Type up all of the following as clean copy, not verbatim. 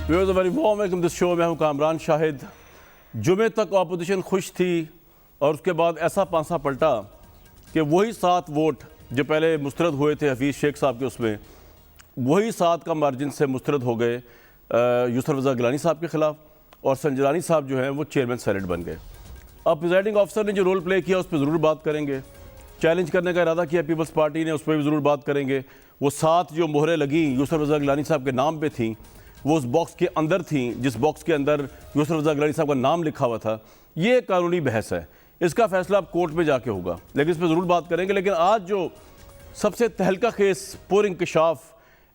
Viewers very warm welcome this show. मैं हूं कामरान शाहिद। जुमे तक अपोजिशन खुश थी और उसके बाद ऐसा पांसा पलटा कि वही 7 वोट जो पहले मुस्तरद हुए थे हफीज़ शेख साहब के, उसमें वही 7 का मार्जिन से मुस्तरद हो गए यूसुफ रज़ा गिलानी साहब के ख़िलाफ़, और संजरानी साहब जो हैं वो चेयरमैन सेनेट बन गए। अब प्रिजाइडिंग ऑफिसर ने जो रोल प्ले किया उस पर ज़रूर बात करेंगे। चैलेंज करने का इरादा किया पीपल्स पार्टी ने, उस पर भी ज़रूर बात करेंगे। वो 7 जो मोहरें लगी यूसुफ रज़ा गिलानी साहब के नाम पे थी, वो उस बॉक्स के अंदर थी जिस बॉक्स के अंदर यूसुफ रज़ा गिलानी साहब का नाम लिखा हुआ था। ये कानूनी बहस है, इसका फैसला अब कोर्ट में जाके होगा, लेकिन इस पर ज़रूर बात करेंगे। लेकिन आज जो सबसे तहलका खेस पुर इंकशाफ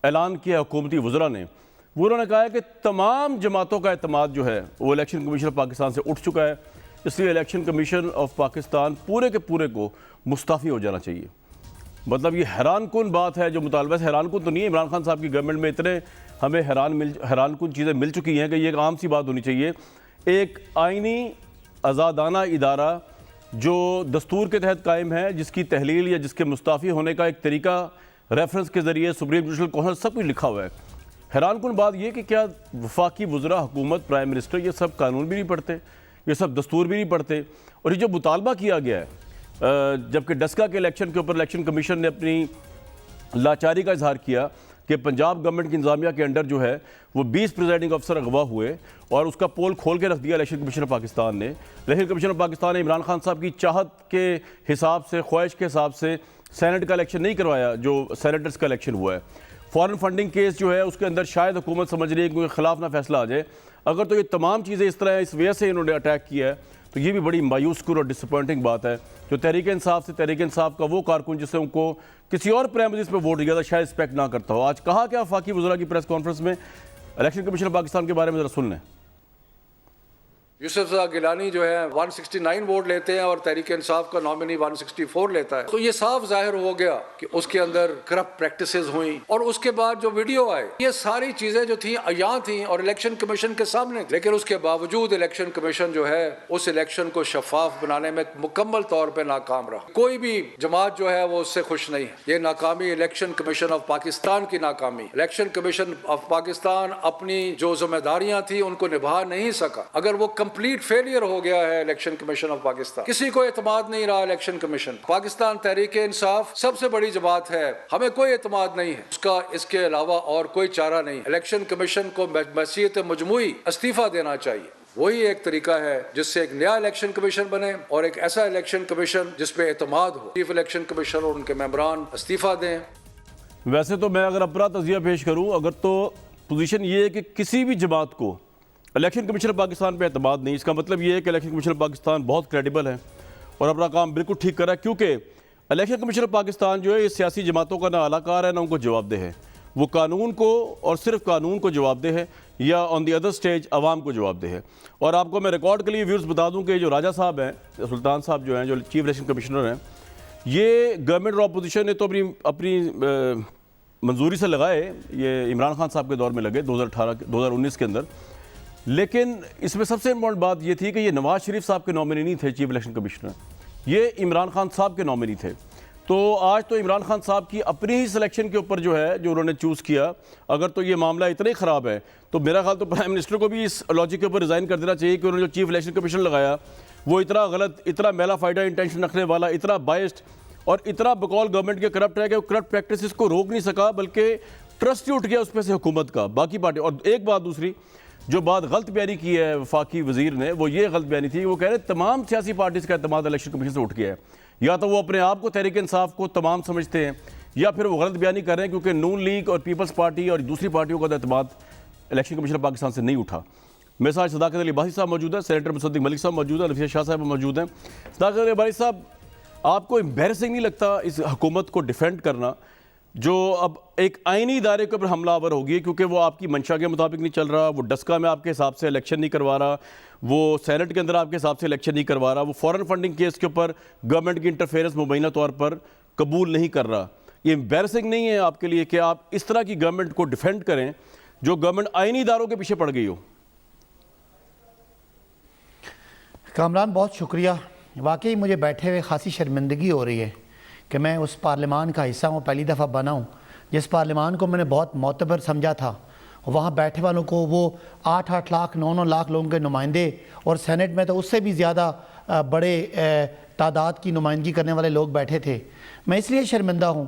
ऐलान किया हुकूमती वज़रा ने, वो उन्होंने कहा है कि तमाम जमातों का एतमाद जो है वो इलेक्शन कमीशन ऑफ पाकिस्तान से उठ चुका है, इसलिए इलेक्शन कमीशन ऑफ पाकिस्तान पूरे के पूरे को मुस्ताफ़ी हो जाना चाहिए। मतलब ये हैरान कुन बात है जो मुतालबा है। हैरान कुन तो नहीं है, इमरान खान साहब की गवर्नमेंट में इतने हमें हैरान कुन चीज़ें मिल चुकी हैं कि ये एक आम सी बात होनी चाहिए। एक आइनी आज़ादाना इदारा जो दस्तूर के तहत कायम है, जिसकी तहलील या जिसके मुस्ताफ़ी होने का एक तरीका रेफरेंस के ज़रिए सुप्रीम जुडिशल कौंसिल सब कुछ लिखा हुआ है। हैरान कुन बात यह कि क्या वफाकी वज़रा, हुकूमत, प्राइम मिनिस्टर ये सब कानून भी नहीं पढ़ते, ये सब दस्तूर भी नहीं पढ़ते। और ये जो मुतालबा किया गया है, जबकि डस्का के इलेक्शन के ऊपर इलेक्शन कमीशन ने अपनी लाचारी का इजहार किया कि पंजाब गवर्नमेंट की इंतजामिया के अंडर जो है वो 20 प्रिजाइडिंग अफसर अगवा हुए और उसका पोल खोल के रख दिया इलेक्शन कमीशन ऑफ पाकिस्तान ने। इलेक्शन कमीशन ऑफ पाकिस्तान ने इमरान खान साहब की चाहत के हिसाब से, ख्वाहिश के हिसाब से सेनेट का इलेक्शन नहीं करवाया, जो सेनेटर्स का इलेक्शन हुआ है। फॉरेन फंडिंग केस जो है उसके अंदर शायद हुकूमत समझ रही है कि उनके खिलाफ ना फैसला आ जाए। अगर तो ये तमाम चीज़ें इस तरह इस वजह से इन्होंने अटैक किया है तो ये भी बड़ी मायूस कुन और डिसअपॉइंटिंग बात है। जो तहरीक इंसाफ से तहरीक इंसाफ का वो कारकुन जिससे उनको किसी और प्राइमरीज पे वोट दिया था शायद रिस्पेक्ट ना करता हो। आज कहा क्या वफाकी वज़रा की प्रेस कॉन्फ्रेंस में इलेक्शन कमीशन ऑफ पाकिस्तान के बारे में ज़रा सुन लें। यूसुफ रज़ा गिलानी जो है 169 वोट लेते हैं और तहरीक इंसाफ का नॉमिनी 164 लेता है, तो ये साफ जाहिर हो गया कि उसके अंदर करप्ट प्रैक्टिसेस हुई। और उसके बाद जो वीडियो आए, ये सारी चीजें जो थी अयां थी और इलेक्शन कमीशन के सामने, लेकिन उसके बावजूद इलेक्शन कमीशन जो है उस इलेक्शन को शफाफ बनाने में मुकम्मल तौर पर नाकाम रहा। कोई भी जमात जो है वो उससे खुश नहीं है। ये नाकामी इलेक्शन कमीशन ऑफ पाकिस्तान की नाकामी। इलेक्शन कमीशन ऑफ पाकिस्तान अपनी जो जिम्मेदारियां थी उनको निभा नहीं सका। अगर वो कंप्लीट फेलियर हो गया है इलेक्शन कमीशन ऑफ पाकिस्तान, किसी को एतमाद नहीं रहा इलेक्शन कमीशन। पाकिस्तान तहरीक इंसाफ सबसे बड़ी जमात है, हमें कोई एतमाद नहीं है उसका, इसके अलावा और कोई चारा नहीं। इलेक्शन कमीशन को मसीहत मजमुई इस्तीफा देना चाहिए। वही एक तरीका है जिससे एक नया इलेक्शन कमीशन बने और एक ऐसा इलेक्शन कमीशन जिसपे एतमाद हो। चीफ इलेक्शन कमीशन और उनके मेंबरान इस्तीफा दें। वैसे तो मैं अगर अपना तज़िया पेश करूँ, अगर तो पोजीशन ये है कि किसी भी जमात को इलेक्शन कमीशन ऑफ पाकिस्तान पे एतमाद नहीं, इसका मतलब ये है कि इलेक्शन कमीशन ऑफ पाकिस्तान बहुत क्रेडिबल है और अपना काम बिल्कुल ठीक कर रहा है। क्योंकि इलेक्शन कमीशन ऑफ पाकिस्तान जो है ये सियासी जमातों का ना अलाकार है ना उनको जवाबदेह है। वो कानून को और सिर्फ कानून को जवाबदेह है या ऑन दी अदर स्टेज आवाम को जवाबदेह है। और आपको मैं रिकॉर्ड के लिए व्यूअर्स बता दूँ कि जो राजा साहब हैं, सुल्तान साहब जो हैं, जो चीफ इलेक्शन कमिश्नर हैं, ये गवर्नमेंट और अपोजिशन ने तो अपनी मंजूरी से लगाए, ये इमरान खान साहब के दौर में लगे 2019 के अंदर। लेकिन इसमें सबसे इम्पोर्टेंट बात ये थी कि ये नवाज शरीफ साहब के नॉमिनी नहीं थे चीफ इलेक्शन कमिश्नर, ये इमरान खान साहब के नॉमिनी थे। तो आज तो इमरान खान साहब की अपनी ही सिलेक्शन के ऊपर जो है जो उन्होंने चूज़ किया, अगर तो ये मामला इतना ही ख़राब है तो मेरा ख्याल तो प्राइम मिनिस्टर को भी इस लॉजिक के ऊपर रिज़ाइन कर देना चाहिए कि उन्होंने जो चीफ इलेक्शन कमीशन लगाया वो इतना गलत, इतना मेला फ़ायदा इंटेंशन रखने वाला, इतना बाइस्ड और इतना बकौल गवर्नमेंट के करप्ट है कि करप्ट प्रैक्टिस को रोक नहीं सका, बल्कि ट्रस्ट ही उठ गया उस पर से हुकूमत का, बाकी पार्टी। और एक बात दूसरी जो बात गलत बयानी की है वफाकी वजीर ने, वो ये गलत बयानी थी, वो कह रहे तमाम सियासी पार्टीज़ का एतमाद इलेक्शन कमीशन से उठ गया है। या तो वो अपने आप को तहरीक इंसाफ को तमाम समझते हैं या फिर वो गलत बयानी कर रहे हैं, क्योंकि नून लीग और पीपल्स पार्टी और दूसरी पार्टियों का एतमाद इलेक्शन कमीशन ऑफ पाकिस्तान से नहीं उठा। मेरे साथ सदाकत अली बासी साहब मौजूद है, सेनेटर मुसद्दिक मलिक साहब मौजूद है, नफीसा शाह साहब मौजूद हैं। सदाकत अली बासी साहब, आपको एम्बैरसिंग नहीं लगता इस हुकूमत को डिफेंड करना जो अब एक आइनी इदारे के ऊपर हमलावर होगी, क्योंकि वो आपकी मंशा के मुताबिक नहीं चल रहा, वो डस्का में आपके हिसाब से इलेक्शन नहीं करवा रहा, वो सेनेट के अंदर आपके हिसाब से इलेक्शन नहीं करवा रहा, वो फॉरेन फंडिंग केस के ऊपर गवर्नमेंट की इंटरफेरेंस मुबैना तौर पर कबूल नहीं कर रहा। ये एम्बैरसिंग नहीं है आपके लिए कि आप इस तरह की गवर्नमेंट को डिफेंड करें जो गवर्नमेंट आइनी इदारों के पीछे पड़ गई हो? कामरान, बहुत शुक्रिया। वाकई मुझे बैठे हुए खासी शर्मिंदगी हो रही है कि मैं उस पार्लियामान का हिस्सा हूँ, पहली दफ़ा बना हूँ जिस पार्लियामान को मैंने बहुत मोतबर समझा था वहाँ बैठे वालों को वो 8-8 लाख 9-9 लाख लोगों के नुमाइंदे, और सेनेट में तो उससे भी ज़्यादा बड़े तादाद की नुमाइंदगी करने वाले लोग बैठे थे। मैं इसलिए शर्मिंदा हूँ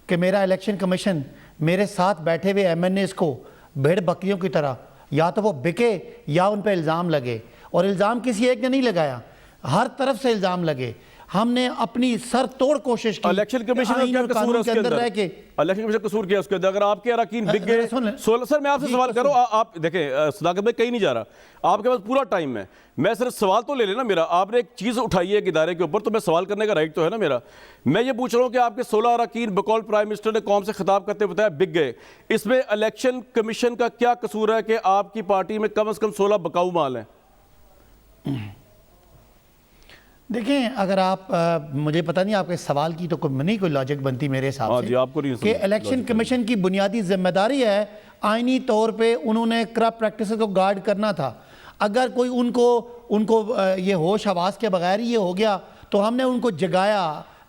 कि मेरा इलेक्शन कमीशन मेरे साथ बैठे हुए MNAs को भेड़ बकरियों की तरह या तो वो बिके या उन पर इल्ज़ाम लगे, और इल्ज़ाम किसी एक ने नहीं लगाया, हर तरफ से इल्ज़ाम लगे। हमने अपनी सर तोड़ कोशिश की। इलेक्शन कमीशन का क्या कसूर है उसके अंदर? इलेक्शन कमीशन कसूर किया उसके अंदर? अगर आपके अरकान बिक गए, सर मैं आपसे सवाल करूं, आप देखें सदाकत में कहीं नहीं जा रहा, आपके पास पूरा टाइम है, मैं सिर्फ सवाल तो ले लेना मेरा। आपने एक चीज उठाई है एक इदारे के ऊपर, तो मैं सवाल करने का राइट तो है ना मेरा। मैं ये पूछ रहा हूं कि आपके 16 अरकान बकौल प्राइम मिनिस्टर ने कौम से खिताब करते बताया बिक गए, इसमें इलेक्शन कमीशन का क्या कसूर है कि आपकी पार्टी में कम से कम 16 बकाऊ माल हैं? देखें, अगर आप मुझे पता नहीं आपके सवाल की तो कोई लॉजिक बनती मेरे हिसाब से आपको नहीं कि इलेक्शन कमीशन की बुनियादी जिम्मेदारी है आईनी तौर पे उन्होंने करप्ट प्रैक्टिसेस को गार्ड करना था। अगर कोई उनको ये होश हवास के बगैर ही ये हो गया तो हमने उनको जगाया।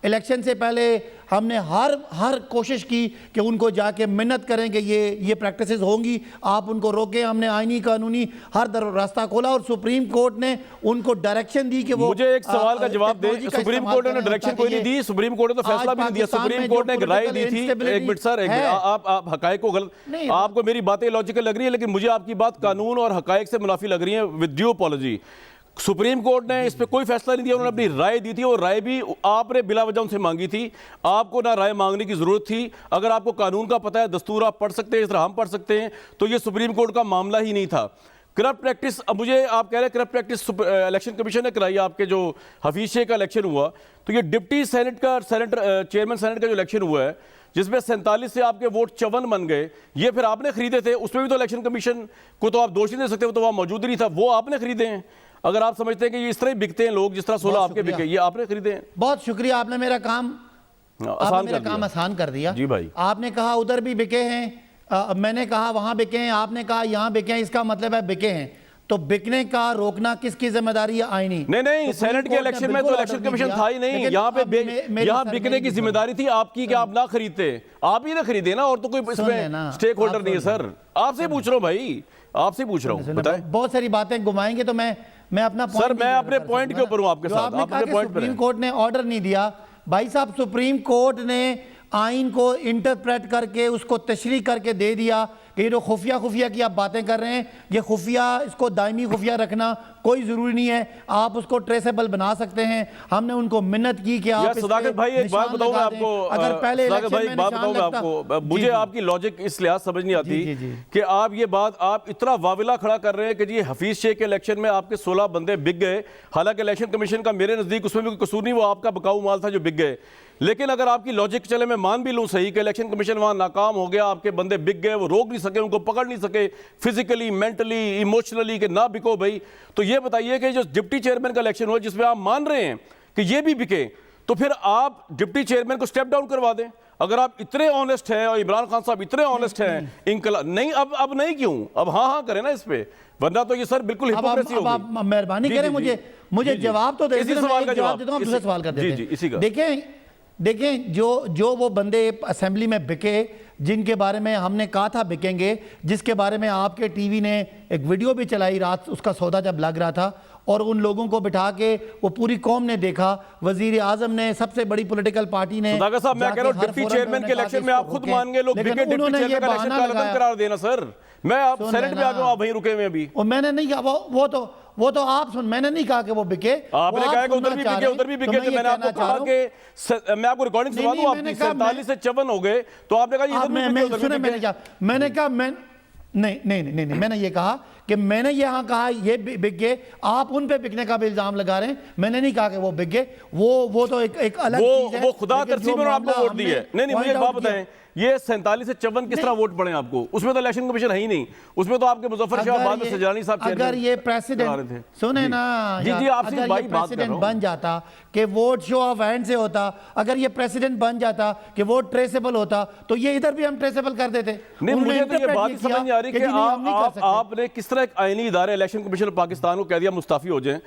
इलेक्शन से पहले हमने हर कोशिश की कि उनको जाके मिन्नत करें कि ये प्रैक्टिसेस होंगी, आप उनको रोकें। हमने आईनी कानूनी हर रास्ता खोला और सुप्रीम कोर्ट ने उनको डायरेक्शन दी कि वो मुझे एक सवाल का जवाब दे। सुप्रीम कोर्ट ने डायरेक्शन कोई नहीं दी, सुप्रीम कोर्ट ने तो फैसला भी नहीं दिया, सुप्रीम कोर्ट ने एक राय दी थी। एक मिनट सर, आप हकायक को गलत, आपको मेरी बातें लॉजिकल लग रही है लेकिन मुझे आपकी बात कानून और हकायक से मुनाफी लग रही है। With due apology, supreme court ने इस पे कोई फैसला नहीं दिया, उन्होंने अपनी राय दी थी और राय भी आपने बिला वजह उनसे मांगी थी। आपको ना राय मांगने की जरूरत थी। अगर आपको कानून का पता है, दस्तूर आप पढ़ सकते हैं, इस तरह हम पढ़ सकते हैं, तो ये सुप्रीम कोर्ट का मामला ही नहीं था। करप्ट प्रैक्टिस, अब मुझे आप कह रहे हैं करप्ट प्रैक्टिस इलेक्शन कमीशन ने कराई। आपके जो हफीज शेख का इलेक्शन हुआ, तो ये डिप्टी चेयरमैन सेनेट का जो इलेक्शन हुआ है जिसमें 47 से आपके वोट 54 बन गए, ये फिर आपने खरीदे थे। उसमें भी तो इलेक्शन कमीशन को तो आप दोष नहीं दे सकते, वो तो वहाँ मौजूद नहीं था, वो आपने खरीदे हैं। अगर आप समझते हैं कि ये इस तरह ही बिकते हैं लोग जिस तरह 16 आपके बिके, ये आपने खरीदे हैं। बहुत शुक्रिया, आपने मेरा काम आसान कर दिया। जी भाई, आपने कहा उधर भी बिके हैं, मैंने कहा वहां बिके हैं, आपने कहा यहां बिके हैं, इसका मतलब है बिके हैं। तो बिकने का रोकना किसकी जिम्मेदारी है? आईनी नहीं, तो सेनेट के इलेक्शन में तो इलेक्शन कमीशन था ही नहीं। यहाँ बिकने की जिम्मेदारी थी आपकी कि आप ना खरीदते, आप ही ना खरीदे ना, और तो कोई इसमें स्टेक होल्डर नहीं है। सर आपसे पूछ रहा हूँ भाई, आपसे पूछ रहा हूँ, बताएं। बहुत सारी बातें घुमाएंगे तो मैं अपना सर मैं अपने पॉइंट के ऊपर हूँ आपके साथ। सुप्रीम कोर्ट ने ऑर्डर नहीं दिया भाई साहब, सुप्रीम कोर्ट ने आइन को इंटरप्रेट करके उसको तशरीह करके दे दिया कि ये जो खुफिया की आप बातें कर रहे हैं, ये खुफिया, इसको दायमी खुफिया रखना कोई ज़रूरी नहीं है, आप उसको ट्रेसेबल बना सकते हैं। हमने उनको मिन्नत की कि आप सदाकत भाई एक बात बताऊंगा आपको, अगर पहले भाई बात बताऊंगा आपको, मुझे आपकी लॉजिक इस लिहाज समझ नहीं आती कि आप ये बात आप इतना वाविला खड़ा कर रहे हैं कि जी हफीज शेख के इलेक्शन में आपके 16 बंदे बिक गए। हालांकि इलेक्शन कमीशन का मेरे नज़दीक उसमें भी कोई कसूर नहीं, वो आपका बकाऊ माल था जो बिक गए। लेकिन अगर आपकी लॉजिक चले, मैं मान भी लूं सही कि इलेक्शन कमीशन वहां नाकाम हो गया, आपके बंदे बिक गए, वो रोक नहीं सके, उनको पकड़ नहीं सके फिजिकली, मेंटली, इमोशनली कि ना बिको भाई, तो ये बताइए कि जो डिप्टी चेयरमैन का इलेक्शन हुआ जिसमें आप मान रहे हैं कि ये भी बिके, तो फिर आप डिप्टी चेयरमैन को स्टेप डाउन करवा दें। अगर आप इतने ऑनेस्ट हैं और इमरान खान साहब इतने ऑनेस्ट हैं, इनकलाब नहीं, अब नहीं क्यों, अब हाँ करें ना इस पे, वरना तो ये सर बिल्कुल हिपोक्रेसी होगी। आप मेहरबानी करें, मुझे जवाब तो दे दीजिए। सवाल का जवाब देता हूं, दूसरा सवाल कर देते हैं। इसी का देखें जो वो बंदे असेंबली में बिके, जिनके बारे में हमने कहा था बिकेंगे, जिसके बारे में आपके टीवी ने एक वीडियो भी चलाई रात, उसका सौदा जब लग रहा था, और उन लोगों को बिठा के वो पूरी कौम ने देखा, वजीर आजम ने, सबसे बड़ी पॉलिटिकल पार्टी ने। साहब मैं कह रहा हूं डिप्टी चेयरमैन के इलेक्शन में आप खुद मान गए लोग बिके, डिप्टी चेयरमैन का इलेक्शन का रद्द करार देना। सर मैं आप सेनेट में आ गया, आप वहीं रुके हुए अभी। और मैंने नहीं कहा वो तो आप सुन, मैंने नहीं कहा कि वो बिके, आपने कहा कि उधर भी बिके, उधर भी बिके। मैंने आपको कहा कि मैं आपको रिकॉर्डिंग सुना दूं, आपकी 47 से 54 हो गए, तो आपने कहा इधर भी बिके, उधर भी बिके। मैंने कहा नहीं, मैंने ये कहा कि मैंने यहाँ कहा ये बिक गए, आप उन पे बिकने का भी इल्जाम लगा रहे हैं। मैंने नहीं कहा कि वो बिक गए, वो तो एक अलग चीज है। वो खुदा तरसीब में आपको वोट दी है। नहीं मुझे एक बात बताएं, ये 47 से 54 किस तरह वोट पड़े आपको? उसमें तो इलेक्शन कमीशन है ही नहीं, उसमें तो आपके मुजफ्फर शाह, बाद में सजानी साहब चेयरमैन। अगर ये प्रेसिडेंट सुने ना, जी आपसे भाई प्रेसिडेंट बन जाता कि वोट शो ऑफ हैंड से होता, अगर ये प्रेसिडेंट बन जाता कि वोट ट्रेसेबल होता, तो ये इधर भी हम ट्रेसेबल कर देते। नहीं मुझे तो ये बात समझ नहीं आ रही कि आपने किस तरह एक आईनी इदारे इलेक्शन कमीशन पाकिस्तान को कह दिया मुस्ताफी हो जाए।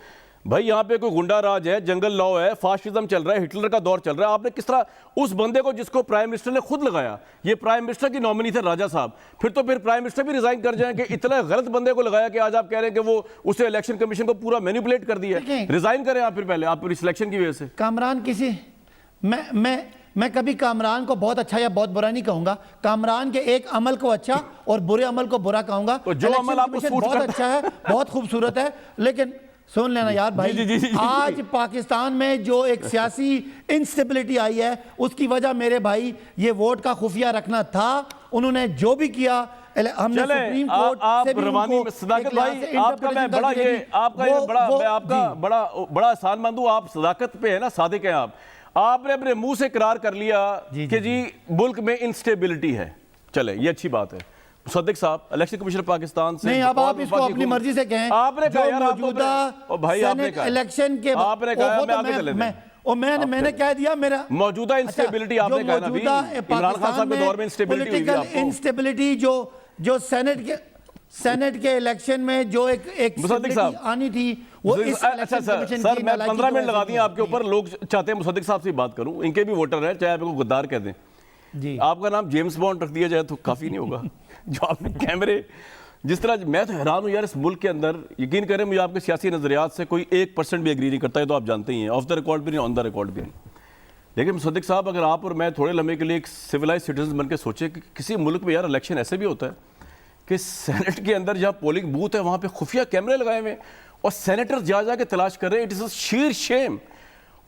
भाई यहाँ पे कोई गुंडा राज है, जंगल लॉ है, फाशिज्म चल रहा है, हिटलर का दौर चल रहा है, आपने किस तरह उस बंदे को जिसको प्राइम मिनिस्टर ने खुद लगाया, ये प्राइम मिनिस्टर की नॉमिनी थे राजा साहब, फिर तो फिर प्राइम मिनिस्टर भी रिजाइन कर जाएं कि इतना गलत बंदे को लगाया कि आज आप कह रहे हैं कि वो उसे इलेक्शन कमीशन को पूरा मैनिपुलेट कर दिया है। रिजाइन करें आप फिर पहले, आप फिर सिलेक्शन की वजह से। कामरान किसी मैं कभी कामरान को बहुत अच्छा या बहुत बुरा नहीं कहूंगा, कामरान के एक अमल को अच्छा और बुरे अमल को बुरा कहूंगा। तो जो अमल आपको सूट बहुत करता अच्छा है, बहुत खूबसूरत है, लेकिन सुन लेना यार भाई, जी। आज पाकिस्तान में जो एक सियासी इंस्टेबिलिटी आई है उसकी वजह मेरे भाई ये वोट का खुफिया रखना था। उन्होंने जो भी किया, हमने सुप्रीम कोर्ट आप से भी रवानी उनको सदाकत एक भाई, लिहाज से आपका मैं बड़ा interpretation ये दी। आपका ये बड़ा वो- मैं आपका जी। बड़ा एहसान मंद हूं, आप सदाकत पे है ना, सादिक हैं आप। आपने अपने मुंह से इकरार कर लिया कि जी मुल्क में इंस्टेबिलिटी है। चले, ये अच्छी बात है। मुसद्दिक साहब, इलेक्शन कमीशन पाकिस्तान से नहीं, अब आप इसको अपनी मर्जी से कहें। आपने कहा यार, मौजूदा भाई आपने कहा इलेक्शन के आपने कहा मैं आगे चले जाएं। मैंने कह दिया मेरा मौजूदा इंस्टेबिलिटी आपने कहा ना, इमरान खान साहब के दौर में इंस्टेबिलिटी हुई थी आपको। इंस्टेबिलिटी जो सेनेट के इलेक्शन में जो एक मुसद्दिक साहब आनी थी वो इस अच्छा सर मैं 15 मिनट लगा दिए आपके ऊपर। लोग चाहते हैं मुसद्दिक साहब से बात करूं, इनके भी वोटर हैं, चाहे आप इनको गद्दार कह दें जी। आपका नाम जेम्स बॉन्ड रख दिया जाए तो काफी नहीं होगा। जो आपने कैमरे जिस तरह, मैं तो हैरान हूं यार, इस मुल्क के अंदर यकीन करें मुझे आपके सियासी नजरियात से कोई 1% भी एग्री नहीं करता है, तो आप जानते ही हैं, ऑफ द रिकॉर्ड भी नहीं, ऑन द रिकॉर्ड भी नहीं। लेकिन मुसद्दिक साहब, अगर आप और मैं थोड़े लम्हे के लिए एक सिविलाइज सिटीजन बन के सोचे कि किसी मुल्क में यार इलेक्शन ऐसे भी होता है कि सेनेट के अंदर जहाँ पोलिंग बूथ है वहाँ पे खुफिया कैमरे लगाए हुए हैं और सेनेटर जा के तलाश कर रहे हैं, it is a sheer shame.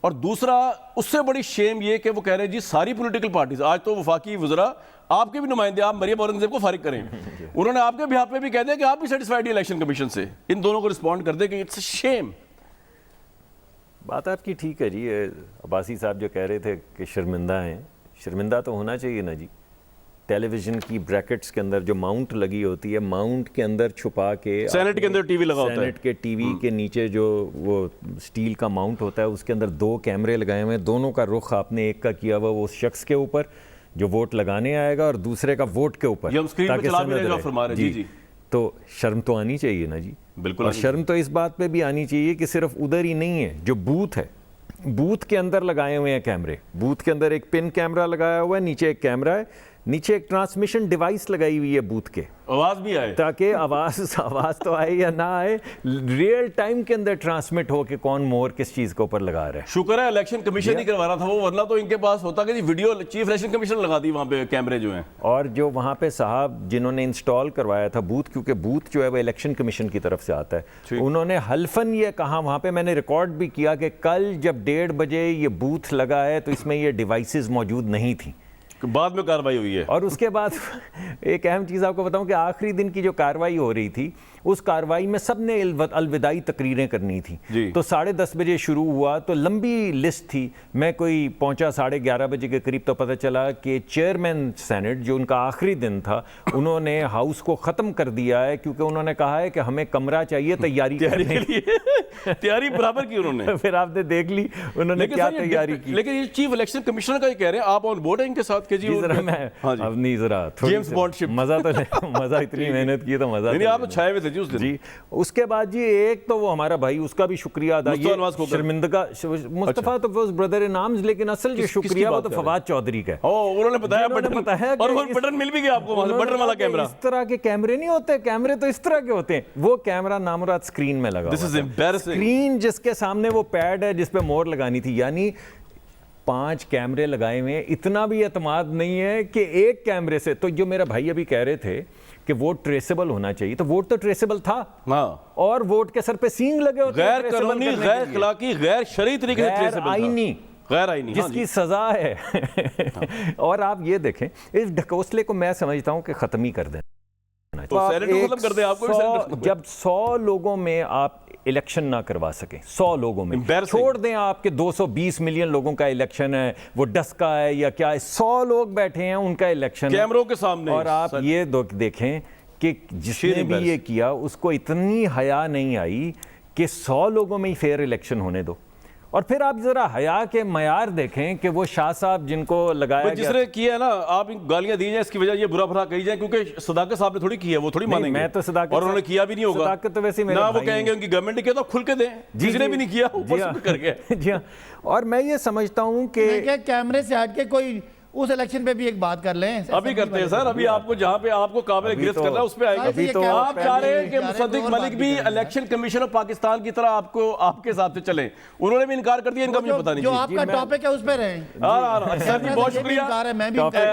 और दूसरा उससे बड़ी शेम ये कि वो कह रहे हैं जी सारी पॉलिटिकल पार्टीज, आज तो वफाकी वज़रा आपके भी नुमाइंदे, आप मरियम औरंगजेब को फारिग करें, उन्होंने आपके बिहाफ पे भी कह दिया कि आप भी सेटिस्फाइड हैं इलेक्शन कमीशन से। इन दोनों को रिस्पॉन्ड कर दे कि इट्स अ शेम। बात आपकी ठीक है जी। अब्बासी साहब जो कह रहे थे कि शर्मिंदा हैं, शर्मिंदा तो होना चाहिए ना जी। टेलीविज़न की ब्रैकेट्स के अंदर जो माउंट लगी होती है, माउंट के अंदर छुपा के सेनेट के अंदर टीवी लगा होता है, सेनेट के टीवी के नीचे जो वो स्टील का माउंट होता है उसके अंदर 2 कैमरे लगाए हुए हैं। दोनों का रुख आपने एक का किया हुआ वो उस शख्स के ऊपर जो वोट लगाने आएगा और दूसरे का वोट के ऊपर, ये हम स्क्रीन पे चला भी रहे हैं जो आप फरमा रहे हैं। जी। तो शर्म तो आनी चाहिए ना जी। बिल्कुल। और शर्म तो इस बात पे भी आनी चाहिए कि सिर्फ उधर ही नहीं है, जो बूथ है, बूथ के अंदर लगाए हुए हैं कैमरे। बूथ के अंदर एक पिन कैमरा लगाया हुआ है, नीचे एक कैमरा है, नीचे एक ट्रांसमिशन डिवाइस लगाई हुई है बूथ के, आवाज भी आए, ताकि आवाज तो आए या ना आए, रियल टाइम के अंदर ट्रांसमिट हो कि कौन मोहर किस चीज के ऊपर लगा रहा है। शुक्र है इलेक्शन कमीशन नहीं करवा रहा था वो, वरना तो इनके पास होता कि जी वीडियो चीफ इलेक्शन कमीशन लगा दी वहां पे कैमरे जो हैं। और जो वहाँ पे साहब जिन्होंने इंस्टॉल करवाया था बूथ, क्योंकि बूथ जो है वो इलेक्शन कमीशन की तरफ से आता है, उन्होंने हल्फन ये कहा, वहाँ पे मैंने रिकॉर्ड भी किया कि कल जब 1:30 बजे ये बूथ लगा है तो इसमें ये डिवाइसेस मौजूद नहीं थी, बाद में कार्रवाई हुई है। और उसके बाद एक अहम चीज़ आपको बताऊं कि आखिरी दिन की जो कार्रवाई हो रही थी उस कार्रवाई में सब ने अलविदाई तकरीरें करनी थी। तो 10:30 बजे शुरू हुआ, तो लंबी लिस्ट थी। मैं कोई पहुंचा 11:30 बजे के करीब, तो पता चला कि चेयरमैन सेनेट जो उनका आखिरी दिन था, उन्होंने हाउस को ख़त्म कर दिया है क्योंकि उन्होंने कहा है कि हमें कमरा चाहिए तैयारी करने के लिए। तैयारी बराबर की उन्होंने। फिर आपने देख ली उन्होंने क्या तैयारी की। लेकिन ये चीफ इलेक्शन कमिश्नर का ये कह रहे हैं, आप ऑन बोर्ड है इनके साथ के जी? जरा मैं अब नहीं, जरा जेम्स बॉन्डशिप मजा तो नहीं, मजा इतनी मेहनत की तो मजा नहीं, आप तो छाए हुए थे जी उस दिन। जी। उसके बाद जी एक तो वो हमारा भाई, उसका भी शुक्रिया अदा, ये शर्मिंदगा मुस्तफा तो वो ब्रदर इन आर्म्स, लेकिन असल जो शुक्रिया वो तो फवाद चौधरी का है। उन्होंने बताया और वो बटन मिल भी गया आपको वहां से, बटन वाला कैमरा। इस तरह के कैमरे नहीं होते, कैमरे तो इस तरह के होते हैं। वो कैमरा नामुराद स्क्रीन में लगा, दिस इज एम्बैरेसिंग। स्क्रीन जिसके सामने वो पैड है जिस पे मोहर लगानी थी, यानी 5 कैमरे लगाए हुए हैं। इतना भी एतमाद नहीं है कि एक कैमरे से, तो जो मेरा भाई अभी कह रहे थे कि वोट ट्रेसेबल होना चाहिए, तो वोट तो ट्रेसेबल था। हाँ। और वोट के सर पे सींग लगे होते, गैर कानूनी, गैर अखलाकी, गैर शरई तरीके से ट्रेसेबल, आईनी, गैर आईनी, जिसकी सजा है। और आप ये देखें, इस ढकोसले को मैं समझता हूं कि खत्म ही कर दें। तो सेनेट को खत्म कर दे, आपको भी सेनेट को। जब 100 लोगों में आप इलेक्शन ना करवा सके, 100 लोगों में, छोड़ दें आपके 220 मिलियन लोगों का इलेक्शन है, वो डस्का है या क्या है, 100 लोग बैठे हैं उनका इलेक्शन कैमरों के सामने। और आप ये देखें कि जिसने भी ये किया उसको इतनी हया नहीं आई कि 100 लोगों में ही फेयर इलेक्शन होने दो। और फिर आप जरा हया के मयार देखें कि वो शाह साहब जिनको लगाया गया, जिसने किया है ना, आप गालियां दी जाए इसकी वजह ये बुरा भला कही जाए, क्योंकि सदाकत साहब ने थोड़ी की है, वो थोड़ी मानेंगे। मैं तो सदाकत और उन्होंने किया भी नहीं होगा। सदाकत तो वैसे मेरे ना वो भाई कहेंगे उनकी गवर्नमेंट ने किया तो खुल के दें, जिसने भी नहीं किया ऊपर से कर गया। जी हाँ, और मैं ये समझता हूँ कि मैं क्या कैमरे से हट के कोई उस इलेक्शन पे भी एक बात कर लें। अभी करते हैं सर, अभी आपको जहां पे आपको काबिल गिरफ्त तो- करना है उस पे आएगा। अभी तो आप चाह रहे हैं कि जा रहे हैं, मुसद्दिक और बात मलिक भी भी करेंगे। इलेक्शन कमीशन ऑफ पाकिस्तान की तरह आपको आपके हिसाब से चलें, उन्होंने भी इनकार कर दिया, इनका मुझे पता नहीं। जो आपका टॉपिक है उस पे रहें। सर जी बहुत शुक्रिया।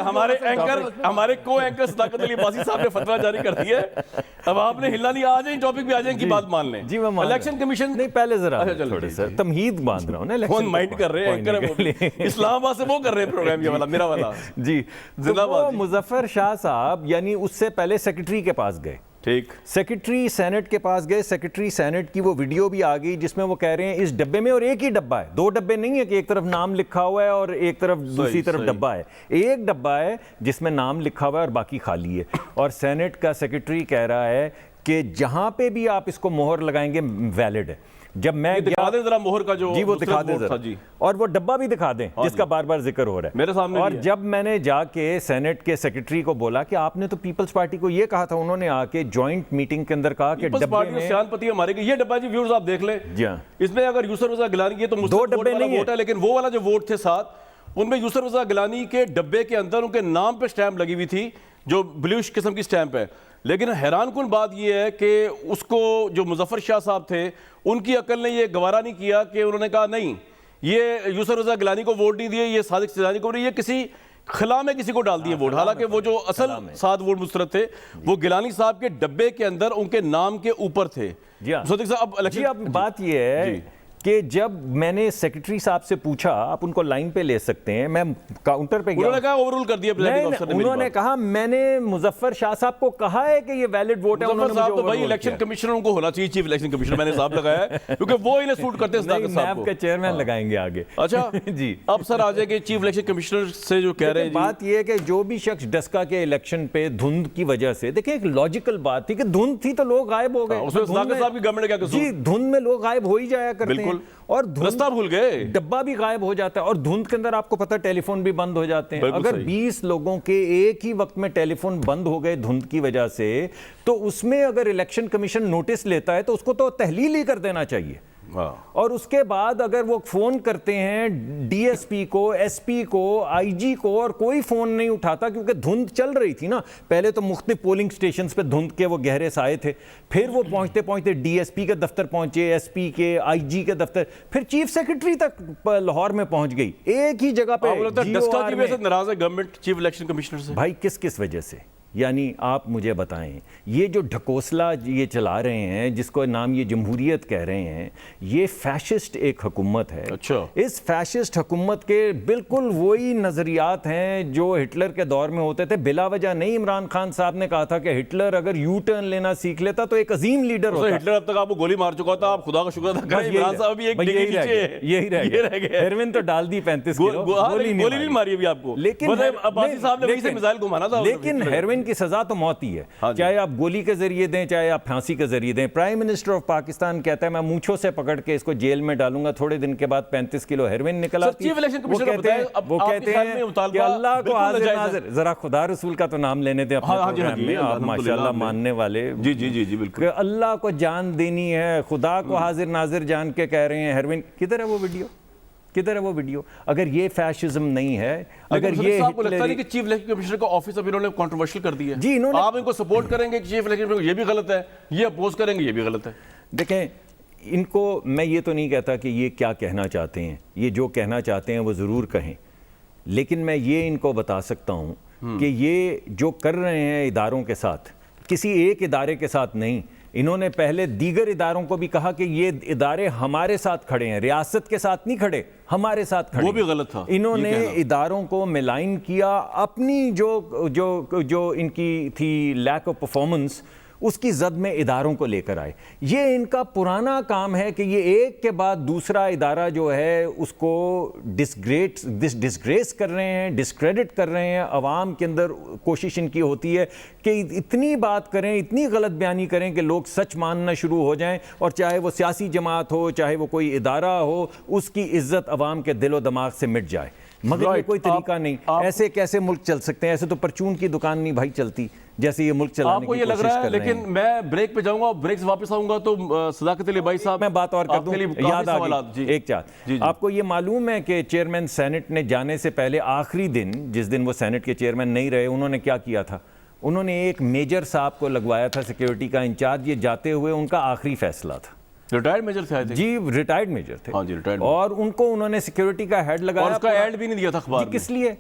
हमारे एंकर, हमारे को एंकर सदाकत अली अब्बासी साहब ने फतवा जारी कर दिया है, अब आपने हिलना नहीं, आ जाए टॉपिक पे आ जाए, की बात मान लें। जी, मैं मान इलेक्शन कमीशन नहीं, पहले जरा अच्छा, चलो, थोड़े जी, सर जी। तमहीद बांध रहा हूँ ना, फोन माइंड कर रहे हैं एंकर है वो भी। इस्लामाबाद से वो कर रहे हैं प्रोग्राम ये वाला, मेरा वाला। जी, तो जिंदाबाद वो जी। मुजफ्फर शाह साहब यानी उससे पहले सेक्रेटरी के पास गए, ठीक, सेक्रेटरी सेनेट के पास गए, सेक्रेटरी सेनेट की वो वीडियो भी आ गई जिसमें वो कह रहे हैं इस डब्बे में, और एक ही डब्बा है, दो डब्बे नहीं है कि एक तरफ नाम लिखा हुआ है और एक तरफ दूसरी तरफ सही। डब्बा है, एक डब्बा है जिसमें नाम लिखा हुआ है और बाकी खाली है। और सेनेट का सेक्रेटरी कह रहा है कि जहां पे भी आप इसको मोहर लगाएंगे वैलिड है। जब मैं दिखा दें जरा मोहर का जो जी वो दिखा दें था जरा, जी, और वो डब्बा भी दिखा दें जिसका बार बार जिक्र हो रहा है मेरे सामने और भी है। जब मैंने जाके सेनेट के सेक्रेटरी को बोला कि आपने तो पीपल्स पार्टी को ये कहा था, उन्होंने आके जॉइंट मीटिंग के अंदर कहा कि पीपल्स डब्बे पार्टी में सियानपति हमारे के ये डब्बा जी व्यूअर्स आप देख लें, जी हाँ। इसमें अगर यूसुफ रज़ा गिलानी ये तो मुस्लिम दो डब्बे वोट वाला नहीं है। वोट है, लेकिन वो वाला जो वोट थे साथ, उनमें यूसुफ रज़ा गिलानी के डब्बे के अंदर उनके नाम पे स्टैंप लगी हुई थी जो ब्लूइश किस्म की स्टैंप है। लेकिन हैरानकुन बात यह है कि उसको जो मुजफ्फर शाह साहब थे उनकी अकल ने यह गवारा नहीं किया कि उन्होंने कहा नहीं, ये यूसुफ रज़ा गिलानी को वोट नहीं दिए, ये सादिक सिजानी को नहीं, ये किसी खिला में किसी को डाल दिए वोट। हालांकि वो जो असल 7 वोट मुस्तरद थे वो गिलानी साहब के डब्बे के अंदर उनके नाम के ऊपर थे। जी हाँ। मुसद्दिक साहब, अब जी, इलेक्शन अब बात ये है कि जब मैंने सेक्रेटरी साहब से पूछा, आप उनको लाइन पे ले सकते हैं, मैं काउंटर पे गया, उन्होंने कहा ओवररूल कर दिया प्रिजाइडिंग नहीं, अफसर ने मेरी उन्होंने बात। कहा मैंने मुजफ्फर शाह साहब को कहा है कि ये वैलिड वोट है, मुजफ्फर उन्होंने साहब मुझे तो भाई overrule इलेक्शन किया। कमीशनर उनको होना चाहिए, चीफ इलेक्शन कमीशनर मैंने साहब लगाया है क्योंकि वो इन्हें सूट करते हैं नहीं, सदाकत साहब नैब के को। चेयरमैन लगाएंगे आगे। अच्छा जी। अब सर आ जाए कि चीफ इलेक्शन कमिश्नर से जो कह रहे हैं जी, बात यह है कि जो भी शख्स डस्का के इलेक्शन पे धुंध की वजह से, देखिए एक लॉजिकल बात थी कि धुंध थी तो लोग गायब हो गए, उसमें धुंध सदाकत में- साहब की गवर्नमेंट क्या कसूर? जी, धुंध में लोग गायब हो ही जाया करते हैं बिल्कुल। और धुंध- रास्ता भूल गए, डब्बा भी गायब हो जाता है और धुंध के अंदर आपको पता है टेलीफोन भी बंद हो जाते हैं। बिल्कुल अगर सही। 20 लोगों के एक ही वक्त में टेलीफोन बंद हो गए धुंध की वजह से, तो उसमें अगर इलेक्शन कमीशन नोटिस लेता है तो उसको तो तहलील ही कर देना चाहिए। और उसके बाद अगर वो फोन करते हैं डीएसपी को, एसपी को, आईजी को, और कोई फोन नहीं उठाता क्योंकि धुंध चल रही थी ना। पहले तो मुख्तलिफ पोलिंग स्टेशंस पे धुंध के वो गहरे साए थे, फिर वो पहुंचते पहुंचते डीएसपी के दफ्तर पहुंचे, एसपी के, आईजी के दफ्तर, फिर चीफ सेक्रेटरी तक लाहौर में पहुंच गई, एक ही जगह पे। डस्का की वजह से नाराज है गवर्नमेंट चीफ इलेक्शन कमिश्नर से। भाई किस किस वजह से, यानी आप मुझे बताएं, ये जो ढकोसला ये चला रहे हैं जिसको नाम ये जमहूरियत कह रहे हैं, ये फैशिस्ट एक हुकूमत है। अच्छा। इस फैशिस्ट हुकूमत के बिल्कुल वही नज़रियात हैं जो हिटलर के दौर में होते थे। बिला वजह नहीं इमरान खान साहब ने कहा था कि हिटलर अगर यू टर्न लेना सीख लेता तो एक अजीम लीडर होता। हिटलर अब तक आपको गोली मार चुका था, आप खुदा का शुक्र अदा करें, इमरान साहब भी एक डिग्री नीचे है। यही रह गया। हेरोइन तो डाल दी 35 किलो, गोली नहीं मारी अभी आपको, लेकिन अब्बासी साहब ने वहीं से मिसाइल घुमाना था। लेकिन हेरोइन की सजा तो मौत ही है, चाहे आप गोली के जरिए दें चाहे आप फांसी के जरिए दें। प्राइम मिनिस्टर ऑफ पाकिस्तान कहता है मैं मूंछों से पकड़ के इसको जेल में डालूंगा, थोड़े दिन के बाद 35 किलो हेरोइन निकल आती है। चीफ इलेक्शन वो कमिश्नर कहते हैं कि अल्लाह को हाजिर नाजिर, जरा खुदा रसूल का तो नाम लेने दें अपने प्रोग्राम में, आप माशाल्लाह मानने वाले। जी जी जी जी बिल्कुल। अल्लाह को जान देनी है, खुदा को हाजिर नाजिर जान के कह रहे हैं हेरोइन। किधर है वो वीडियो, किधर है वो वीडियो? अगर ये फैशिज्म नहीं है, अगर ये आपको लगता नहीं कि चीफ इलेक्शन कमिश्नर का ऑफिस अभी इन्होंने कंट्रोवर्शियल कर दिया है? जी, इन्होंने, आप इनको सपोर्ट करेंगे कि चीफ इलेक्शन ये भी गलत है, ये अपोज करेंगे ये भी गलत है? देखें, इनको मैं ये तो नहीं कहता कि ये क्या कहना चाहते हैं, ये जो कहना चाहते हैं वो ज़रूर कहें, लेकिन मैं ये इनको बता सकता हूँ कि ये जो कर रहे हैं इदारों के साथ, किसी एक इदारे के साथ नहीं, इन्होंने पहले दीगर इदारों को भी कहा कि ये इदारे हमारे साथ खड़े हैं, रियासत के साथ नहीं खड़े, हमारे साथ खड़े। वो भी गलत था। इन्होंने इदारों को मिलाइन किया, अपनी जो इनकी थी लैक ऑफ परफॉर्मेंस, उसकी जद में इदारों को लेकर आए। ये इनका पुराना काम है कि ये एक के बाद दूसरा इदारा जो है उसको डिसग्रेस कर रहे हैं, डिस्क्रेडिट कर रहे हैं। अवाम के अंदर कोशिश इनकी होती है कि इतनी बात करें, इतनी गलत बयानी करें कि लोग सच मानना शुरू हो जाएं, और चाहे वो सियासी जमात हो, चाहे वो कोई इदारा हो, उसकी इज्जत अवाम के दिलो दिमाग से मिट जाए। मगर ये कोई तरीका नहीं। ऐसे कैसे मुल्क चल सकते हैं? ऐसे तो परचून की दुकान नहीं भाई चलती जैसे ये मुल्क चलाने आपको की ये लग कोशिश रहा है। कर रहे हैं। लेकिन मैं ब्रेक पे जाऊंगा, ब्रेक से वापस आऊंगा तो सदाकत अली भाई साहब मैं बात और कर दूं, याद आ जी गई एक चार। आपको ये मालूम है कि चेयरमैन सेनेट ने जाने से पहले आखिरी दिन, जिस दिन वो सेनेट के चेयरमैन नहीं रहे, उन्होंने क्या किया था? उन्होंने एक मेजर साहब को लगवाया था सिक्योरिटी का इंचार्ज। ये जाते हुए उनका आखिरी फैसला था। रिटायर्ड मेजर थे जी, रिटायर्ड मेजर थे। हाँ जी, रिटायर्ड। और उनको उन्होंने सिक्योरिटी का हेड लगाया, और उसका ऐड भी नहीं दिया था अखबार में। किस लिए?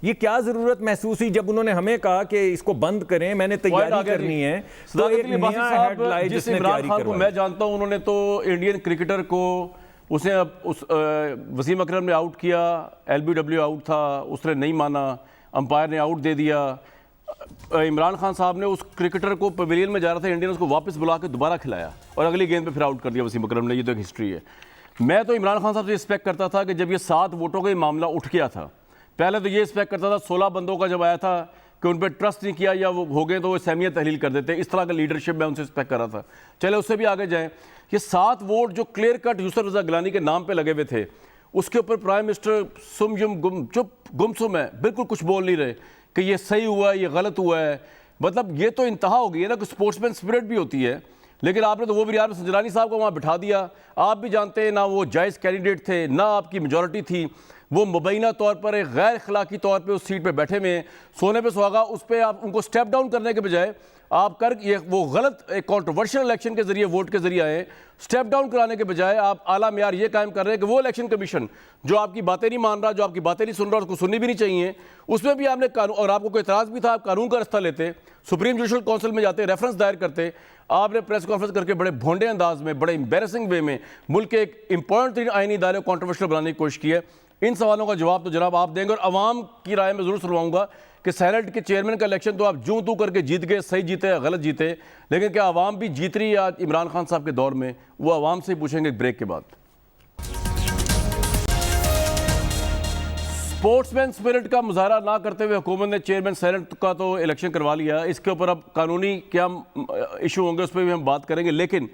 ये क्या जरूरत महसूस हुई जब उन्होंने हमें कहा कि इसको बंद करें, मैंने तैयारी करनी है, तो एक नया हेडलाइन जिस जिसने इमरान तैयारी खान को करवाई। मैं जानता हूं, उन्होंने तो इंडियन क्रिकेटर को उसने उस वसीम अकरम ने आउट किया, एलबीडब्ल्यू आउट था, उसने नहीं माना, अंपायर ने आउट दे दिया। इमरान खान साहब ने उस क्रिकेटर को पवेलियन में जा रहा था इंडियन, उसको वापस बुला के दोबारा खिलाया और अगली गेंद पे फिर आउट कर दिया वसीम अकरम ने। ये तो एक हिस्ट्री है। मैं तो इमरान खान साहब से एक्सपेक्ट करता था कि जब ये 7 वोटों का मामला उठ गया था, पहले तो ये एक्सपेक्ट करता था 16 बंदों का जब आया था कि उन पर ट्रस्ट नहीं किया या वो हो गए तो वो असेंबलियाँ तहलील कर देते। इस तरह का लीडरशिप मैं उनसे एक्सपेक्ट कर रहा था। चले उससे भी आगे जाएँ। ये 7 वोट जो क्लियर कट यूसुफ रज़ा गिलानी के नाम पे लगे हुए थे, उसके ऊपर प्राइम मिनिस्टर गुमसुम है, बिल्कुल कुछ बोल नहीं रहे कि ये सही हुआ है, ये गलत हुआ है। मतलब ये तो इंतहा हो गई है ना कि स्पोर्ट्समैन स्पिरिट भी होती है। लेकिन आपने तो वो भी रियाज संजरानी साहब को वहाँ बिठा दिया। आप भी जानते हैं ना वो जायज़ कैंडिडेट थे, ना आपकी मेजॉरिटी थी। वो मुबैना तौर पर एक गैर अखलाकी तौर पे उस सीट पे बैठे हुए हैं, सोने पे सुहागा। उस पर आप उनको स्टेप डाउन करने के बजाय आप कर ये वो गलत एक कॉन्ट्रोवर्शियल इलेक्शन के जरिए, वोट के जरिए आए। स्टेप डाउन कराने के बजाय आप आला मेयार ये कायम कर रहे हैं कि वो इलेक्शन कमीशन जो आपकी बातें नहीं मान रहा, जो आपकी बातें नहीं सुन रहा, उसको सुननी भी नहीं चाहिए, उसमें भी आपने कानून, और आपको कोई एतराज़ भी था, आप कानून का रास्ता लेते, सुप्रीम जुडिशल काउंसिल में जाते, रेफरेंस दायर करते। आपने प्रेस कॉन्फ्रेंस करके बड़े भोंडे अंदाज में, बड़े एम्बेरसिंग वे में मुल्क के एक इंपॉर्टेंट आईनी इदारे को कॉन्ट्रोवर्शियल बनाने की कोशिश की है। इन सवालों का जवाब तो जनाब आप देंगे, और अवाम की राय में ज़रूर सुनवाऊंगा कि सेनेट के चेयरमैन का इलेक्शन तो आप जूं तू करके जीत गए, सही जीते या गलत जीते, लेकिन क्या अवाम भी जीत रही है आज इमरान खान साहब के दौर में? वो अवाम से ही पूछेंगे ब्रेक के बाद। स्पोर्ट्समैन स्पिरिट का मुजाहरा ना करते हुए हुकूमत ने चेयरमैन सेनेट का तो इलेक्शन करवा लिया। इसके ऊपर अब कानूनी क्या इशू होंगे उस पर भी हम बात करेंगे। लेकिन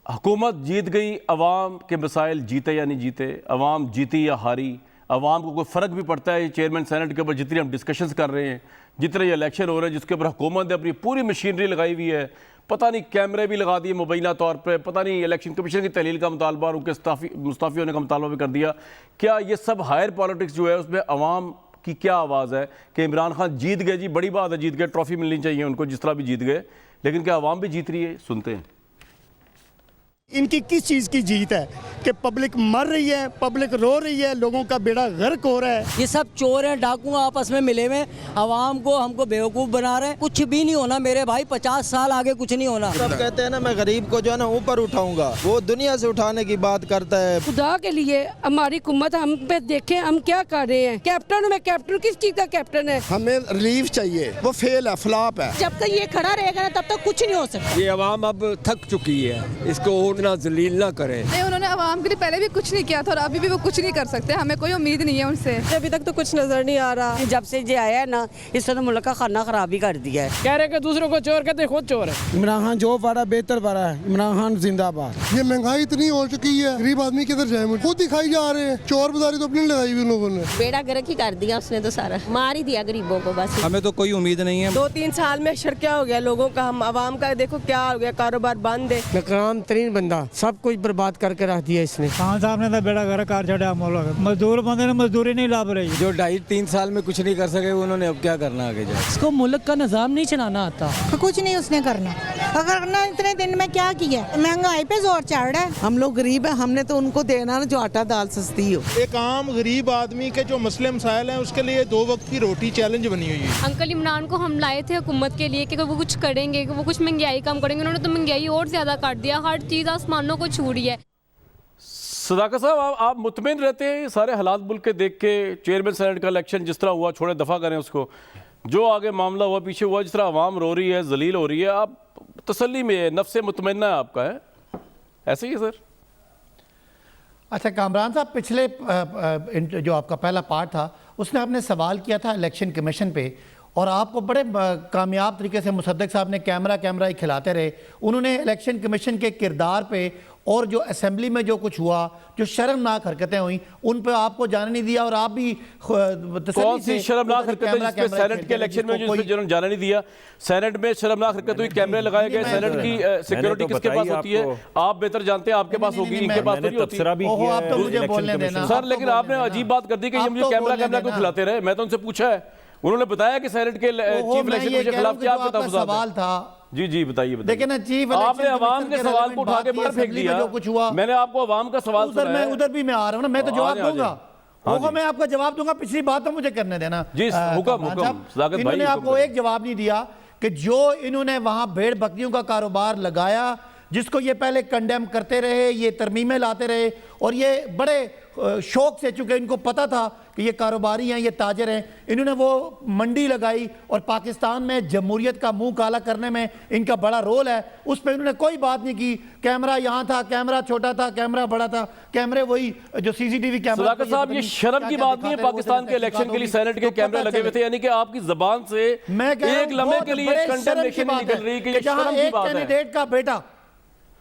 हुकूमत जीत गई, अवाम के मसाइल जीते या नहीं जीते, अवाम जीती या हारी, अवाम को कोई फ़र्क भी पड़ता है चेयरमैन सेनेट के ऊपर? जितनी हम डिस्कशंस कर रहे हैं, जितने ये इलेक्शन हो रहे हैं, जिसके ऊपर हुकूमत ने अपनी पूरी मशीनरी लगाई हुई है, पता नहीं कैमरे भी लगा दिए मुबैना तौर पर, पता नहीं इलेक्शन कमीशन की तहलील का मुतालबा और उनके मुस्ताफ़ी होने का मुतालबा भी कर दिया। क्या ये सब हायर पॉलिटिक्स जो है उसमें अवाम की क्या आवाज़ है कि इमरान खान जीत गए जी, बड़ी बात है, जीत गए, ट्रॉफी मिलनी चाहिए उनको जिस तरह भी जीत गए, लेकिन क्या अवाम भी जीत रही है? सुनते हैं। इनकी किस चीज़ की जीत है कि पब्लिक मर रही है, पब्लिक रो रही है, लोगों का बेड़ा गर्क हो रहा है। ये सब चोर हैं, डाकू आपस में मिले हुए, आवाम को हमको बेवकूफ़ बना रहे हैं। कुछ भी नहीं होना मेरे भाई, 50 साल आगे कुछ नहीं होना। सब कहते हैं ना मैं गरीब को जो है ना ऊपर उठाऊंगा, वो दुनिया से उठाने की बात करता है। खुदा के लिए हमारी हुकूमत हम पे देखे हम क्या कर रहे हैं। कैप्टन में कैप्टन किस चीज़ का कैप्टन है? हमें रिलीफ चाहिए, वो फेल है, फ्लॉप है। जब तक ये खड़ा रहेगा ना तब तक कुछ नहीं हो सकता। ये अवाम अब थक चुकी है, इसको और ना जलील ना करें। नहीं, उन्होंने आवाम के लिए पहले भी कुछ नहीं किया था और अभी भी वो कुछ नहीं कर सकते। हमें कोई उम्मीद नहीं है उनसे। अभी तक तो कुछ नजर नहीं आ रहा। जब से ये आया है ना, इसने तो मुल्क का खाना खराब ही कर दिया है। कह रहे कि दूसरों को चोर कहते खुद चोर है। इमरान खान जो पा रहा बेहतर पा रहा है। इमरान खान जिंदाबाद। ये महंगाई इतनी हो चुकी है, गरीब आदमी किधर जाए? खुद दिखाई जा रहे हैं, चोर बाजारी तो अपनी लगाई हुई लोगों ने। बेड़ा गर्क ही कर दिया उसने, तो सारा मार ही दिया गरीबों को बस। हमें तो कोई उम्मीद नहीं है। 2-3 साल में शर क्या हो गया लोगों का, हम आवाम का देखो क्या हो गया, कारोबार बंद है। नकाम तरीन बंदा, सब कुछ बर्बाद करके रख दिया इसने। खान साहब ने तो बेड़ा गर्क कर छड़ा मुल्क। मजदूर बंदे ने मजदूरी नहीं लाभ रही। जो 2.5-3 साल में कुछ नहीं कर सके उन्होंने अब क्या करना आगे जाए? इसको मुल्क का निजाम नहीं चलाना आता। कुछ नहीं उसने करना, अगर ना इतने दिन में क्या किया? महंगाई पे जोर चढ़ रहा है। हम लोग गरीब है, हमने तो उनको देना ना जो आटा दाल सस्ती हो। एक आम गरीब आदमी के जो मसले मसाइल हैं उसके लिए 2 वक्त की रोटी चैलेंज बनी हुई है। अंकल इमरान को हम लाए थे हुकूमत के लिए कि वो कुछ करेंगे, कि वो कुछ महंगाई कम करेंगे। उन्होंने तो महंगाई और ज्यादा कर दिया, हर चीज़ आसमानों को छू रही है। सदाकत साहब, आप मुतमिन रहते हैं सारे हालात मुल्क के देख के? चेयरमैन सेनेट का इलेक्शन जिस तरह हुआ, छोड़े दफ़ा करें उसको, जो आगे मामला हुआ पीछे हुआ, जिस तरह आवाम रो रही है, जलील हो रही है, आप तसल्ली में है, नफ्स मुतमन्ना है आपका, है ऐसे ही है सर? अच्छा कामरान साहब, पिछले जो आपका पहला पार्ट था उसने आपने सवाल किया था इलेक्शन कमीशन पे, और आपको बड़े कामयाब तरीके से मुसद्दक साहब ने कैमरा ही खिलाते रहे। उन्होंने इलेक्शन कमीशन के किरदार पे और जो असेंबली में जो कुछ हुआ, जो शर्मनाक हरकतें हुई, उन पे आपको जाने नहीं दिया, और आप भी कौन सी शर्मनाक हरकतें जिसपे सेनेट के इलेक्शन में जिन्होंने जाने नहीं दिया? सेनेट में शर्मनाक हरकत हुई, कैमरे लगाए गए, सेनेट की सिक्योरिटी किसके पास होती है? आप बेहतर जानते हैं, आपके पास होगी, इनके पास नहीं होती। आप तो मुझे बोलने देना सर, लेकिन आपने अजीब बात कर दी कि ये मुझे कैमरा क्यों खिलाते रहे? मैं तो उनसे पूछा है, उन्होंने बताया कि सेनेट के चीफ इलेक्शन के खिलाफ क्या आपका सवाल था। जी बताइए। देखिए ना, चीफ आपने अवाम के सवाल को उठा के बाहर फेंक दिया। जो कुछ हुआ, मैंने आपको अवाम का सवाल उधर भी मैं आ रहा हूँ ना, मैं तो जवाब दूंगा, मैं आपका जवाब दूंगा, पिछली बात तो मुझे करने देना। जी हुक्म। इन्होंने आपको एक जवाब नहीं दिया कि जो इन्होंने वहां भेड़ बकरियों का कारोबार लगाया, जिसको ये पहले कंडेम करते रहे, ये तरमीमें लाते रहे, और ये बड़े शौक से, चूंकि इनको पता था कि ये कारोबारी हैं, ये ताजर हैं, इन्होंने वो मंडी लगाई, और पाकिस्तान में जमहूरियत का मुंह काला करने में इनका बड़ा रोल है। उस पर इन्होंने कोई बात नहीं की। कैमरा यहाँ था, कैमरा छोटा था, कैमरा बड़ा था, कैमरे वही जो सीसीटीवी कैमरा। सदाकत साहब, ये शर्म की बात नहीं है पाकिस्तान के इलेक्शन के लिए सेनेट के कैमरे लगे हुए थे, यानी कि आपकी जबान से एक लम्हे के लिए कंडेमनेशन नहीं निकल रही कि ये शर्म की बात है। कैंडिडेट का बेटा,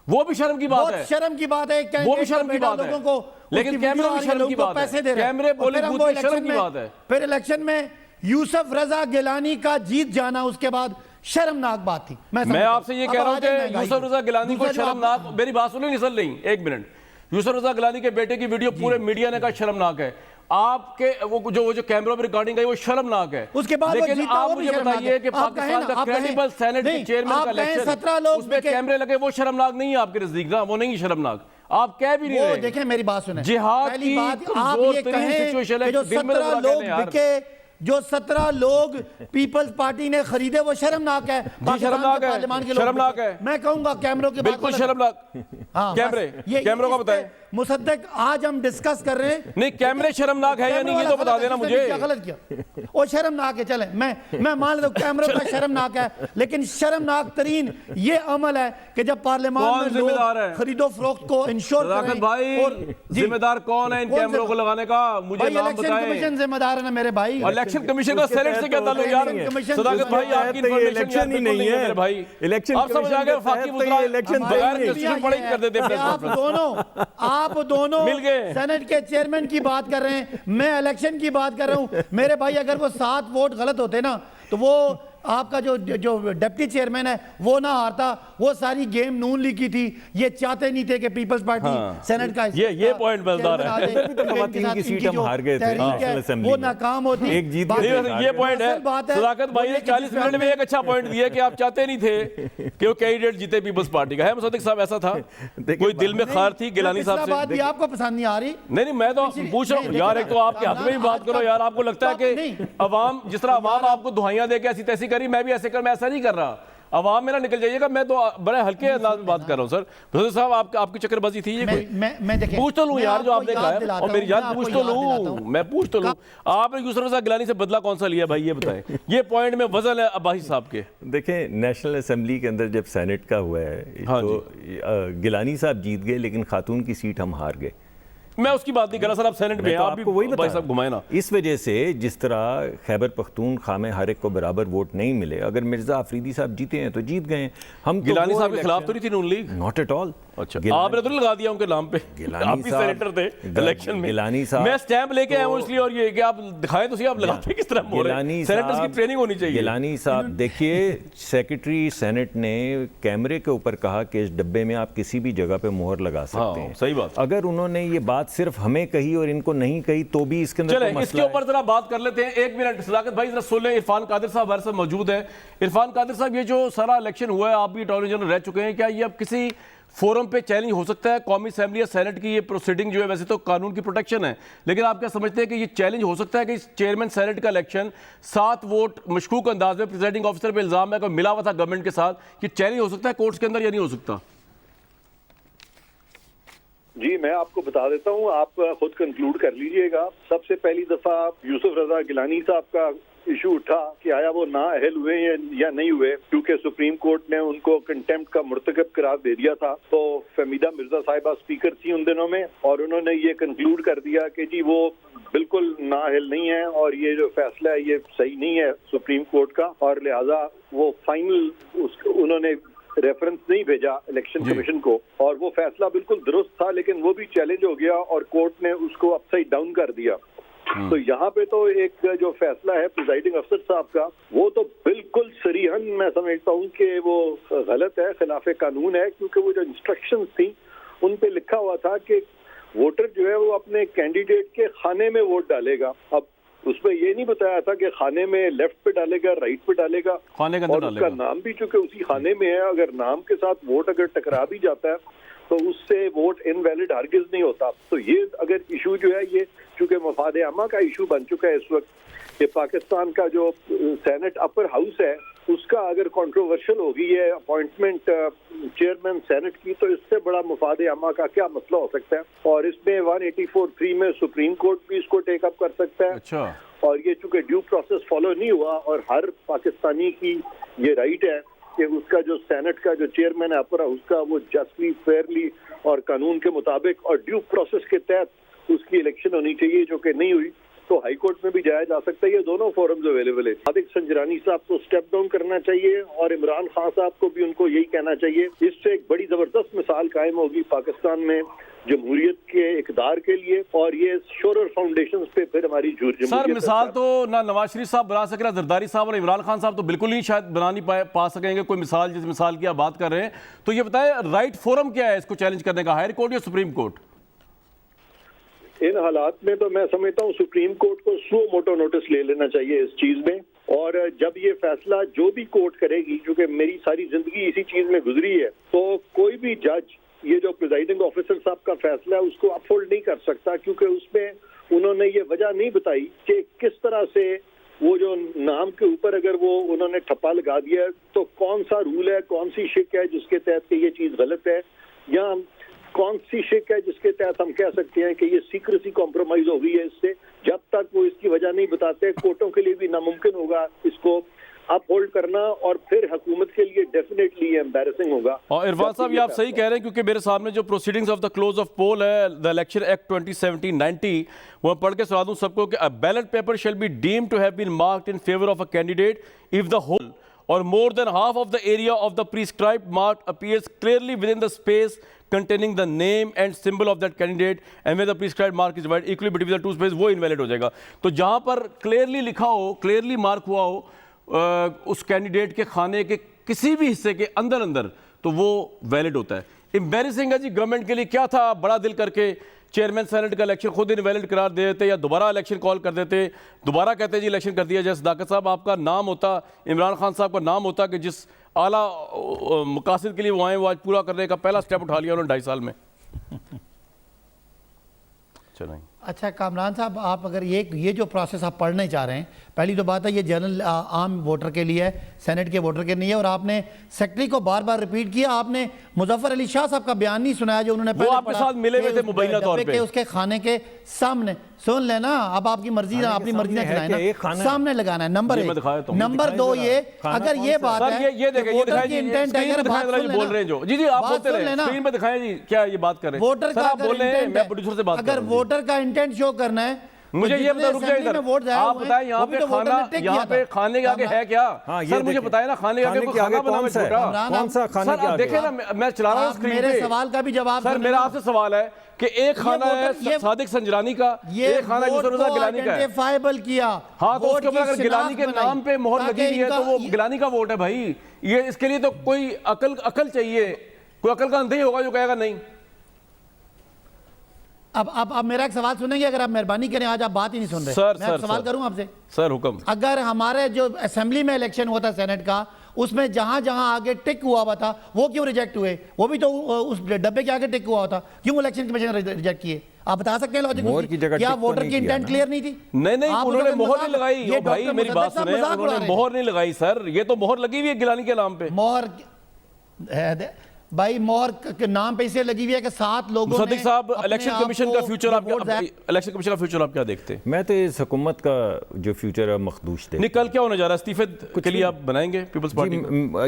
वो भी शर्म की बात है, शर्म की बात है, वो भी शर्म की बात है लोगों को, लेकिन कैमरे भी शर्म की बात है, पैसे दे रहे हैं, कैमरे बोले शर्म की बात है। फिर इलेक्शन में यूसुफ रजा गिलानी का जीत जाना, उसके बाद शर्मनाक बात थी। मैं आपसे ये कह रहा हूं कि यूसुफ रजा गिलानी को शर्मनाक, मेरी बात सुनिए, निसल नहीं, एक मिनट। यूसुफ रजा गिलानी के बेटे की वीडियो पूरे मीडिया ने कहा शर्मनाक है। आपके वो जो कैमरा में रिकॉर्डिंग है वो शर्मनाक है। उसके बाद लेकिन आप मुझे बताइए कि पाकिस्तान का क्रेडिबल सेनेट के चेयरमैन का इलेक्शन, 17 लोग उसमें कैमरे लगे, वो शर्मनाक नहीं है आपके नजदीक ना? वो नहीं शर्मनाक, आप कह भी नहीं रहे। देखें मेरी बात सुने, जिहाद की कमजोर तरीन सिचुएशन है, जो 17 लोग बिके, जो 17 लोग पीपल्स पार्टी ने खरीदे, वो शर्मनाक है। शर्मनाक है, शर्मनाक है। मैं कहूंगा कैमरों के बिल्कुल शर्मनाक। कैमरों का बताएं। मुसद्दक, आज हम डिस्कस कर रहे हैं, नहीं कैमरे शर्मनाक है या नहीं, ये तो बता देना मुझे। क्या गलत किया? वो शर्मनाक है, चले मैं मान लेता हूं कैमरों का शर्मनाक है, लेकिन शर्मनाक तरीन ये अमल है कि जब पार्लियामान में लोग खरीदो फरोख्त को इंश्योर करें। भाई जिम्मेदार कौन है इन कैमरों को लगाने का? मुझे नाम बताएं। इलेक्शन कमीशन जिम्मेदार है ना मेरे भाई। इलेक्शन कमीशन का सेनेट से क्या ताल्लुक यार? सदाकत भाई, आपकी इन्फॉर्मेशन ही नहीं है मेरे भाई। इलेक्शन आप समझ आ गए, फाकी मुद्रा इलेक्शन बगैर कंस्टिट्यूशन पढ़ाई कर देते हैं। आप दोनों मिल गए, सेनेट के चेयरमैन की बात कर रहे हैं, मैं इलेक्शन की बात कर रहा हूं। मेरे भाई, अगर वो 7 वोट गलत होते ना, तो वो आपका जो डिप्टी चेयरमैन है वो ना हारता। वो सारी गेम नून लीग की थी, ये चाहते नहीं थे कि पीपल्स पार्टी सेनेट का ये पॉइंट मजेदार है। खवातीन की सीट हम हार गए थे नेशनल असेंबली, वो नाकाम होती, एक जीत ये पॉइंट है। सदाकत भाई ने 40 मिनट में एक अच्छा पॉइंट दिया कि आप चाहते नहीं थे कि वो कैंडिडेट जीते पीपल्स पार्टी का। है मुसद्दिक साहब, ऐसा था? कोई दिल में खार थी गिलानी साहब से? बात भी आपको पसंद नहीं आ रही? नहीं, मैं तो पूछ रहा हूँ यार, एक तो आपके हाथ में भी बात करो यार। आपको लगता है कि अवाम, जिस तरह अवाम आपको दुहाइयां दे के ऐसी तैसी करी, मैं भी ऐसे कर, मैं ऐसा नहीं कर रहा। अवाम में ना निकल जाइएगा, मैं तो बड़े हल्के अंदाज में बात कर रहा हूं सर। मुसद्दिक साहब, आपकी चक्करबाजी थी ये कोई? मैं पूछ तो लूं यार, जो आपने कहा है, और मेरी जान पूछ तो लूं, मैं पूछ तो लूं। आपने यूसुफ रजा गिलानी से बदला कौन सा लिया भाई, ये बताएं। ये पॉइंट में वजन है अब्बासी साहब के। देखें, नेशनल असेंबली के अंदर जब सेनेट का हुआ है, तो गिलानी साहब जीत गए, लेकिन खातून की सीट हम हार गए। मैं उसकी बात नहीं कर रहा सर, आप सेनेट में आप भी वही भाई साहब घुमाए ना। इस वजह से जिस तरह खैबर पख्तूनख्वा में हर एक को बराबर वोट नहीं मिले, अगर मिर्जा आफरीदी साहब जीते हैं तो जीत गए। हम गिलानी साहब के खिलाफ तो नहीं थी नून लीग? Not at all. अच्छा, आपने तो लगा दिया उनके नाम पे, आप भी सेनेटर थे इलेक्शन में। गिलानी साहब, मैं स्टैंप लेके आया हूं इसलिए, और ये कि आप दिखाएं तो सही आप लगाते किस तरह बोल रहे हैं। सेनेटर्स की ट्रेनिंग होनी चाहिए। गिलानी साहब देखिए, सेक्रेटरी सेनेट ने कैमरे के ऊपर कहा कि इस डब्बे में आप किसी भी जगह पे मोहर लगा सकते हैं। सही बात। अगर उन्होंने ये बात सिर्फ हमें कही और इनको नहीं कही तो भी इसके अंदर चले इसके ऊपर जरा बात कर लेते हैं। 1 मिनट सदाकत भाई, जरा सुन लें। इरफान कादिर साहब हमारे साथ मौजूद है। इरफान कादिर साहब, ये जो सारा इलेक्शन हुआ है, आप भी अटॉर्नी जनरल रह चुके हैं, क्या ये अब किसी फोरम पे चैलेंज हो सकता है? कौमी असेंबली या सेनेट की ये प्रोसीडिंग जो है, वैसे तो कानून की प्रोटेक्शन है, लेकिन आप क्या समझते हैं कि ये चैलेंज हो सकता है कि चेयरमैन सेनेट का इलेक्शन 7 वोट मशकूक अंदाज में प्रिजाइडिंग ऑफिसर पे इल्जाम है कि मिला हुआ था गवर्नमेंट के साथ, ये चैलेंज हो सकता है कोर्ट्स के अंदर या नहीं हो सकता? जी, मैं आपको बता देता हूँ, आप खुद कंक्लूड कर लीजिएगा। सबसे पहली दफा यूसुफ रजा गिलानी साहब का इशू उठा कि आया वो नाअहल हुए या नहीं हुए, क्योंकि सुप्रीम कोर्ट ने उनको कंटेम्प्ट का मुर्तकब करार दे दिया था। तो फहमीदा मिर्जा साहिबा स्पीकर थी उन दिनों में, और उन्होंने ये कंक्लूड कर दिया कि जी वो बिल्कुल नाअहल नहीं है और ये जो फैसला है ये सही नहीं है सुप्रीम कोर्ट का, और लिहाजा वो फाइनल उन्होंने रेफरेंस नहीं भेजा इलेक्शन कमीशन को, और वो फैसला बिल्कुल दुरुस्त था, लेकिन वो भी चैलेंज हो गया और कोर्ट ने उसको अपसाइड डाउन कर दिया। तो यहाँ पे तो एक जो फैसला है प्रिजाइडिंग अफसर साहब का, वो तो बिल्कुल सरीहन मैं समझता हूँ कि वो गलत है, खिलाफ कानून है, क्योंकि वो जो इंस्ट्रक्शंस थी उन पे लिखा हुआ था कि वोटर जो है वो अपने कैंडिडेट के खाने में वोट डालेगा। अब उसमें ये नहीं बताया था कि खाने में लेफ्ट पे डालेगा, राइट पे डालेगा, खाने के अंदर और उसका नाम भी चूंकि उसी खाने में है, अगर नाम के साथ वोट अगर टकरा भी जाता है तो उससे वोट इनवैलिड हरगिज नहीं होता। तो ये अगर इशू जो है ये चूंकि मफाद आमा का इशू बन चुका है इस वक्त, ये पाकिस्तान का जो सेनेट अपर हाउस है उसका अगर कंट्रोवर्शियल होगी ये अपॉइंटमेंट चेयरमैन सेनेट की, तो इससे बड़ा मफाद आमा का क्या मसला हो सकता है। और इसमें 184(3) में सुप्रीम कोर्ट भी इसको टेक अप कर सकता है। अच्छा। और ये चूंकि ड्यू प्रोसेस फॉलो नहीं हुआ, और हर पाकिस्तानी की ये राइट है कि उसका जो सेनेट का जो चेयरमैन है अपर हाउस का, वो जस्टली, फेयरली और कानून के मुताबिक और ड्यू प्रोसेस के तहत उसकी इलेक्शन होनी चाहिए, जो कि नहीं हुई। तो हाई कोर्ट में भी जाया जा सकता है, ये दोनों फोरम्स अवेलेबल है। सादिक संजरानी साहब को स्टेप डाउन करना चाहिए और इमरान खान साहब को भी उनको यही कहना चाहिए। इससे एक बड़ी जबरदस्त मिसाल कायम होगी पाकिस्तान में जमहूरियत के इक़दार के लिए, और ये शोरर फाउंडेशन पे फिर हमारी सर मिसाल तो ना नवाज शरीफ साहब बना सके, ना जरदारी साहब और इमरान खान साहब तो बिल्कुल ही शायद बना नहीं पा सकेंगे कोई मिसाल, जिस मिसाल की आप बात कर रहे हैं। तो ये बताएं राइट फोरम क्या है इसको चैलेंज करने का, हाई कोर्ट या सुप्रीम कोर्ट? इन हालात में तो मैं समझता हूँ सुप्रीम कोर्ट को सो मोटो नोटिस ले लेना चाहिए इस चीज में, और जब ये फैसला जो भी कोर्ट करेगी, क्योंकि मेरी सारी जिंदगी इसी चीज में गुजरी है, तो कोई भी जज ये जो प्रिजाइडिंग ऑफिसर साहब का फैसला है उसको अपहोल्ड नहीं कर सकता, क्योंकि उसमें उन्होंने ये वजह नहीं बताई कि किस तरह से वो जो नाम के ऊपर अगर वो उन्होंने ठप्पा लगा दिया है, तो कौन सा रूल है, कौन सी शिक है जिसके तहत ये चीज गलत है, या कौन सी शिक है जिसके तहत हम कह सकते हैं कि ये सीक्रेसी कॉम्प्रोमाइज हो गई है। इससे जब तक वो इसकी वजह नहीं बताते, कोर्टों के लिए भी नामुमकिन होगा इसको अप होल्ड करना, और फिर हुकूमत के लिए डेफिनेटली एम्बैरेसिंग होगा। और इरफान साहब ये आप सही कह रहे हैं, क्योंकि मेरे सामने जो proceedings of the close of poll है, द इलेक्शन एक्ट 2017-90, वो पढ़ के सुना दूं सबको कि a ballot paper shall be deemed to have been marked in favour of a candidate if the whole or more than half of the area of the prescribed mark appears clearly within the space containing the name and symbol of that candidate, and where the prescribed mark is divided equally between the two spaces, वो invalid हो जाएगा। तो जहाँ पर clearly लिखा हो, clearly mark हुआ हो उस कैंडिडेट के खाने के किसी भी हिस्से के अंदर तो वो वैलिड होता है। एम्बैरेसिंग है जी गवर्नमेंट के लिए। क्या था बड़ा दिल करके चेयरमैन सेनेट का इलेक्शन खुद इनवैलिड करार दे देते, या दोबारा इलेक्शन कॉल कर देते, दोबारा कहते जी इलेक्शन कर दिया जाए। सदाकत साहब आपका नाम होता, इमरान खान साहब का नाम होता कि जिस आला मकासद के लिए वो आए, वो आज पूरा करने का पहला स्टेप उठा लिया उन्होंने 2.5 साल में। चलें। अच्छा कामरान साहब, आप अगर ये जो प्रोसेस आप पढ़ने चाह रहे हैं, पहली तो बात है ये जनरल आम वोटर के लिए है, सेनेट के वोटर के नहीं है। और आपने सेक्रेटरी को बार बार रिपीट किया, आपने मुजफ्फर अली शाह साहब का बयान नहीं सुनाया जो उन्होंने वो आपके साथ मिले हुए थे मुबैना तौर पे उसके खाने के सामने। सुन लेना, अब आपकी मर्जी, अपनी मर्जी ना खिलाए ना, सामने लगाना है। नंबर 1। नंबर 2 ये, अगर ये बात है ये देखिए, ये दिखाएं जी, स्क्रीन पे दिखाएं जो बोल रहे हैं जो। जी आप बोलते रहे, स्क्रीन पे दिखाएं जी क्या ये बात कर रहे हैं। वोटर का आप बोल रहे हैं, मैं प्रोड्यूसर से बात कर रहा हूं। अगर वोटर का इंटेंट शो करना है, मुझे ये बता, रुक जाइए इधर, आप बताएं यहाँ पे खाना, यहाँ पे खाने के आगे है क्या? सर मुझे बताएं ना, खाने के आगे कोई खाना बना है छोटा? कौन सा खाने के आगे? देखें ना, मैं चला रहा हूँ स्क्रीन पे। मेरे सवाल का भी जवाब सर, मेरा आपसे सवाल है कि एक खाना है सादिक संजरानी का, एक खाना है यूसुफ रज़ा गिलानी का है। किया। हाँ, तो उसके ऊपर अगर गिलानी के नाम पे मोहर लगी हुई है तो वो गिलानी का वोट है भाई। ये इसके लिए तो कोई अकल चाहिए, कोई अकल का अंधा ही होगा जो कहेगा नहीं। अब मेरा एक सवाल सुनेंगे? अगर आप मेहरबानी करें, आज आप बात ही नहीं सुन रहे। मैं सवाल करूं आपसे। सर हुक्म। अगर हमारे जो असेंबली में इलेक्शन हुआ था सेनेट का, उसमें जहां जहां आगे टिक हुआ हुआ था वो क्यों रिजेक्ट हुए? वो भी तो उस डब्बे के आगे टिक हुआ था, क्यों इलेक्शन कमीशन ने रिजेक्ट किए? आप बता सकते हैं लॉजिक? क्या वोटर की इंटेंट क्लियर नहीं थी? नहीं, उन्होंने मोहर नहीं लगाई। ओ भाई मेरी बात सुने, उन्होंने मोहर नहीं लगाई सर। ये तो मोहर लगी हुई है गिलानी के नाम पे। मोहर भाई मोहर के नाम पे इसे लगी हुई है कि 7 लोगों ने मुसद्दिक साहब, अपने इलेक्शन आप कमीशन को का फ्यूचर आप वोट्स है। इलेक्शन कमीशन का फ्यूचर आप क्या देखते हैं? मैं तो इस हुकूमत का जो फ्यूचर है मखदूश देखता हूं। नहीं, कल क्या होने जा रहा है? इस्तीफे के लिए आप बनाएंगे पीपल्स पार्टी?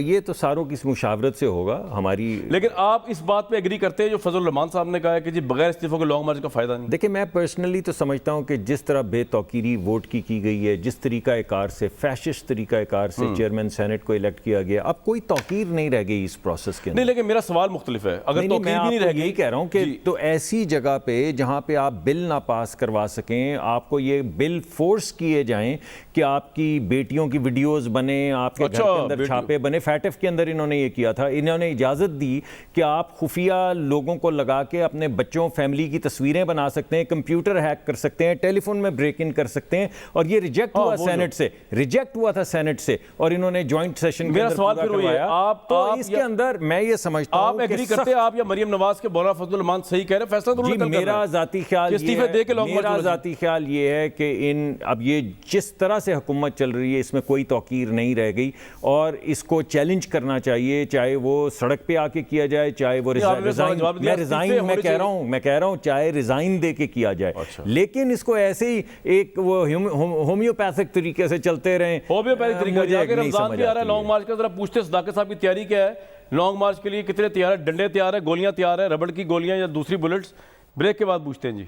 ये तो सारों की मुशावरत से होगा हमारी। लेकिन आप इस बात पे एग्री करते हैं जो फजल रहमान साहब ने कहा है कि जी बगैर इस्तीफों के लॉन्ग मार्च का फायदा नहीं? देखिए, मैं पर्सनली तो समझता हूं कि जिस तरह बेतौकीरी वोट की गई है, जिस तरीकाकार से फैशिस्ट तरीकाकार से चेयरमैन सेनेट को इलेक्ट किया गया, अब कोई तौकीर नहीं रह गई इस प्रोसेस के अंदर। नहीं, लेकिन मेरा सवाल मुख्तलिफ है। अगर तौकीर भी नहीं रह गई, यही कह रहा हूं कि तो ऐसी जगह पे जहां पे आप बिल ना पास करवा सकें, आपको ये बिल फोर्स किए जाएं कि आपकी बेटियों की वीडियोस बने, आपके घर के अंदर छापे बने। फैटिफ के अंदर इन्होंने ये किया था, इन्होंने इजाजत दी कि आप खुफिया लोगों को लगा के अपने बच्चों फैमिली की तस्वीरें बना सकते हैं, कंप्यूटर हैक कर सकते हैं, टेलीफोन में ब्रेक इन कर सकते हैं, और ये रिजेक्ट हुआ सेनेट से, रिजेक्ट हुआ था सेनेट से, और इन्होंने ज्वाइंट सेशन के अंदर पूरा करवाया। आप इसके अंदर मैं ये समझता हूं, आप एग्री करते हैं आप या मरियम नवाज के मौलाना फजल रहमान सही कह रहे हैं? फैसला तो उन्होंने मेरा जाती ख्याल इस्तीफे दे के मेरा जाती ख्याल ये है कि अब ये जिस तरह से हुकूमत चल रही है इसमें कोई तौकीर नहीं रह गई, और इसको चैलेंज करना चाहिए, चाहे वो सड़क पे आके किया जाए, चाहे वो रिजाइन मैं कह रहा हूं चाहे रिजाइन दे के किया जाए। लेकिन इसको ऐसे ही एक वो होम्योपैथिक तरीके से चलते रहे, होम्योपैथिक तरीका। रमजान भी आ रहा है, लॉन्ग मार्च का जरा पूछते सदाकत साहब की तैयारी क्या है? लॉन्ग मार्च के लिए कितने तैयार है? डंडे तैयार है, गोलियां तैयार है, रबड़ की गोलियां या दूसरी बुलेट्स? ब्रेक के बाद पूछते हैं जी।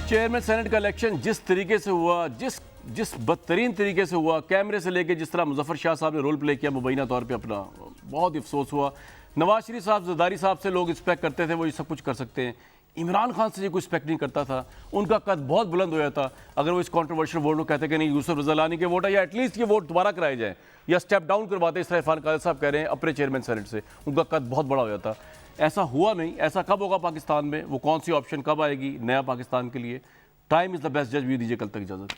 चेयरमैन सेनेट का इलेक्शन जिस तरीके से हुआ, जिस बदतरीन तरीके से हुआ, कैमरे से लेके जिस तरह मुजफ्फर शाह साहब ने रोल प्ले किया मुबैना तौर पे अपना, बहुत ही अफसोस हुआ। नवाज शरीफ साहब, जरदारी साहब से लोग एक्सपेक्ट करते थे वो ये सब कुछ कर सकते हैं। इमरान खान से ये कोई एक्सपेक्ट नहीं करता था, उनका कद बहुत बुलंद हो जाता अगर वो इस कॉन्ट्रोवर्शियल वोट को कहते कि नहीं यूसुफ रज़ा लानी के वोट है, या एटलीस्ट ये वोट दोबारा कराए जाए या स्टेप डाउन करवाते, इस तरह इरफान कादिर साहब कह रहे हैं अपने चेयरमैन सेनेट से, उनका कद बहुत बड़ा हो जाता। ऐसा हुआ नहीं। ऐसा कब होगा पाकिस्तान में? वो कौन सी ऑप्शन कब आएगी नया पाकिस्तान के लिए? टाइम इज़ द बेस्ट जज। भी दीजिए कल तक इजाज़त।